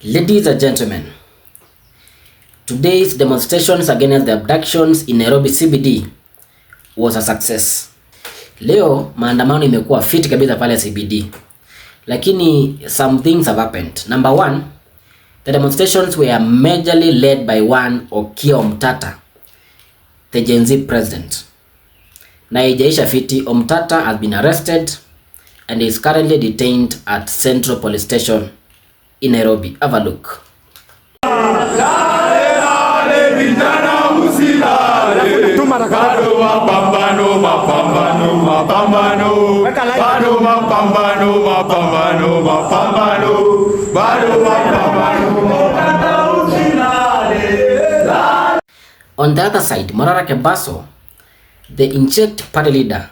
Ladies and gentlemen, today's demonstrations against the abductions in Nairobi CBD was a success. Leo maandamano imekuwa fit kabisa pale CBD. Lakini some things have happened. Number one, the demonstrations were majorly led by one Okiya Omtatah, the Gen Z president. Na haijaisha fiti, Omtatah has been arrested and is currently detained at Central Police Station in Nairobi. Have a look. On the other side, Morara Kebaso, the inchecked party leader,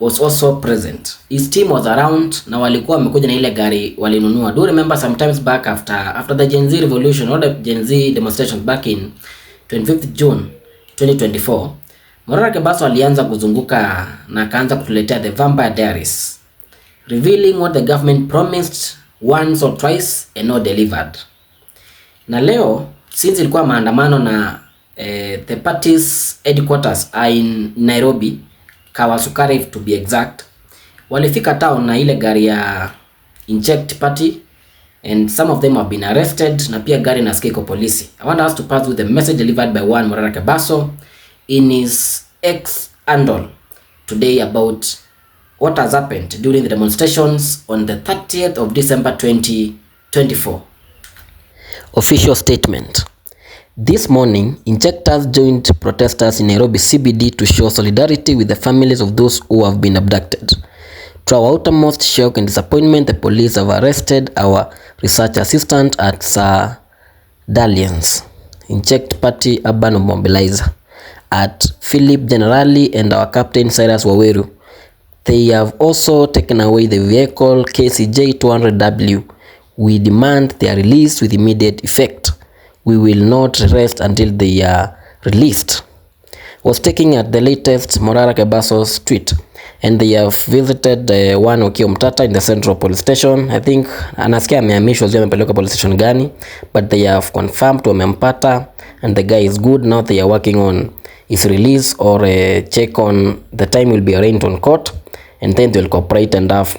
was also present. His team was around na walikuwa wamekuja na ile gari walinunua. Do you remember sometimes back after the Gen Z revolution or the Gen Z demonstrations back in 25th June 2024, Morara Kebaso alianza kuzunguka na akaanza kutuletea the Vampire Diaries, revealing what the government promised once or twice and not delivered. Na leo since ilikuwa maandamano na the party's headquarters are in Nairobi, Kawasukari to be exact, walifika town na ile gari ya inchecked party and some of them have been arrested na pia gari na skeko polisi. I want us to pass with the message delivered by one Morara Kebaso in his X handle today about what has happened during the demonstrations on the 30th of December 2024. Official statement. This morning, injectors joined protesters in Nairobi CBD to show solidarity with the families of those who have been abducted. To our uttermost shock and disappointment, the police have arrested our research assistant at Sir Dalian's inject party urban mobilizer at Philip Generali and our captain Cyrus Waweru. They have also taken away the vehicle KCJ 200W. We demand their release with immediate effect. We will not rest until they are released. Was taking at the latest Morara Kebaso's tweet, and they have visited one Okiya Omtatah in the Central Police Station. I think anasikia amehamishwa sio amepelekwa police station gani, but they have confirmed wamempata and the guy is good. Now they are working on his release or check on the time will be arraigned on court, and then they will cooperate and have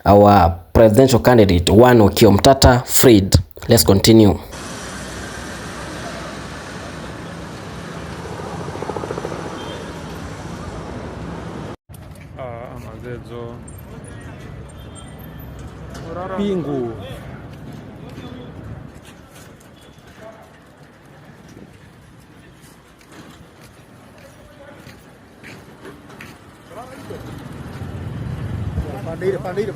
our presidential candidate one Okiya Omtatah freed. Let's continue. Pingu. Depan dia.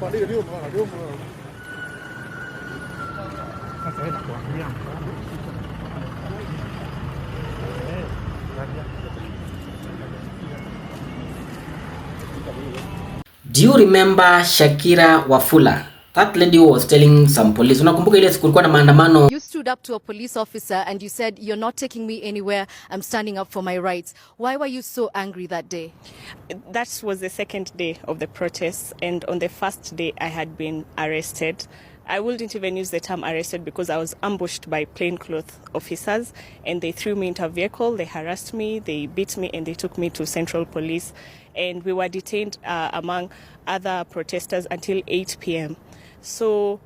Do you remember Shakira Wafula? That lady was telling some police. Unakumbuka ile siku kulikuwa na maandamano? You stood up to a police officer and you said, "You're not taking me anywhere. I'm standing up for my rights." Why were you so angry that day? That was the second day of the protests, and on the first day I had been arrested. I wouldn't even use the term arrested because I was ambushed by plainclothes officers and they threw me into a vehicle, they harassed me, they beat me and they took me to Central Police, and we were detained among other protesters until 8 p.m. So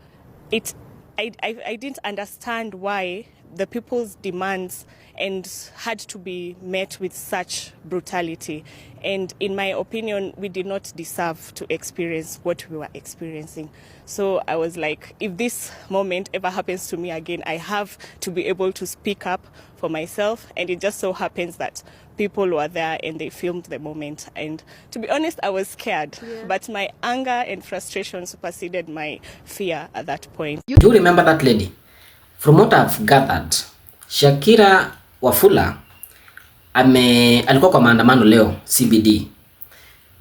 I didn't understand why the people's demands and had to be met with such brutality. And in my opinion, we did not deserve to experience what we were experiencing. So I was like, if this moment ever happens to me again, I have to be able to speak up for myself. And it just so happens that people were there and they filmed the moment. And to be honest, I was scared. Yeah. But my anger and frustration superseded my fear at that point. Do you remember that lady? From what I've gathered, Shakira Wafula alikuwa kwa maandamano leo CBD.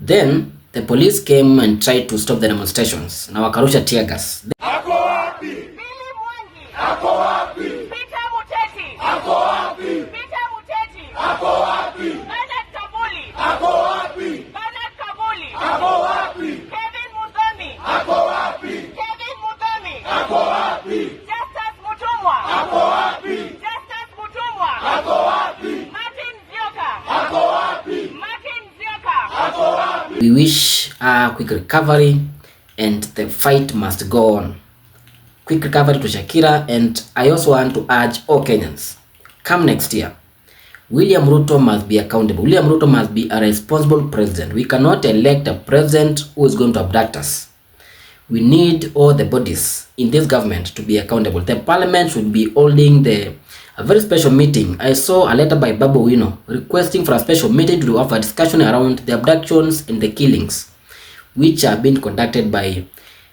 Then the police came and tried to stop the demonstrations na wakarusha tear gas. Ako wapi? Mimi Mwangi. Ako wapi? Peter Muteti. Ako wapi? Peter Muteti. Ako wapi? Bernard Kabuli. Ako wapi? Bernard Kabuli. Ako wapi? Kevin Muthoni. Ako wapi? Kevin Muthoni. Ako wapi? Justice We wish a quick recovery and the fight must go on. Quick recovery to Shakira, and I also want to urge all Kenyans, come next year, William Ruto must be accountable. William Ruto must be a responsible president. We cannot elect a president who is going to abduct us. We need all the bodies in this government to be accountable. The parliament should be holding a very special meeting. I saw a letter by Babu Wino requesting for a special meeting to have a discussion around the abductions and the killings which are being conducted by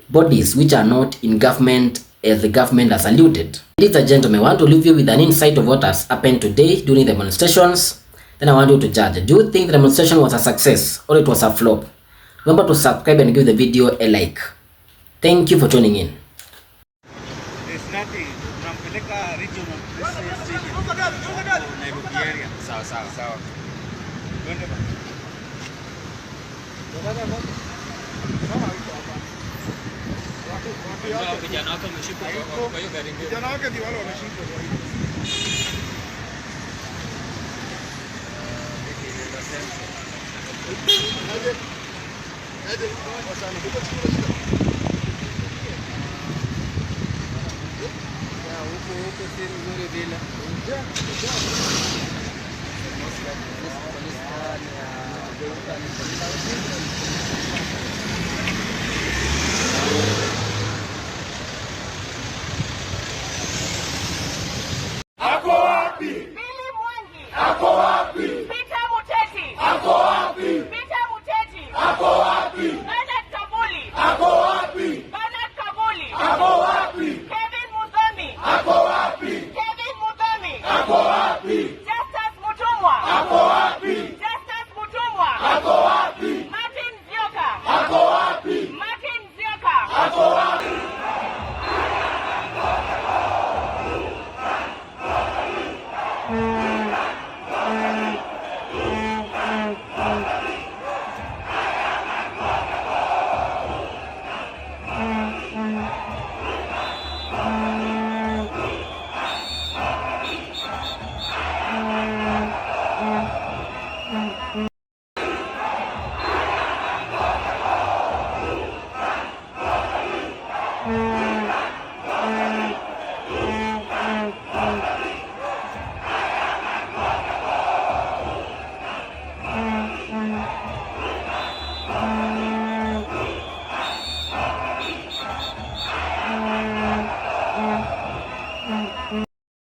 bodies which are not in government, as the government has alluded. Ladies and gentlemen, I want to leave you with an insight of what has happened today during the demonstrations. Then I want you to judge. Do you think the demonstration was a success or it was a flop? Remember to subscribe and give the video a like. Thank you for tuning in. There's nothing. Tunampeleka regional Nairobi area. Sawa. Twende bana. Vijana wake wameshikwa kwa hiyo gari mbili. Vijana wake ndio wale wameshikwa kwa hiyo. Huko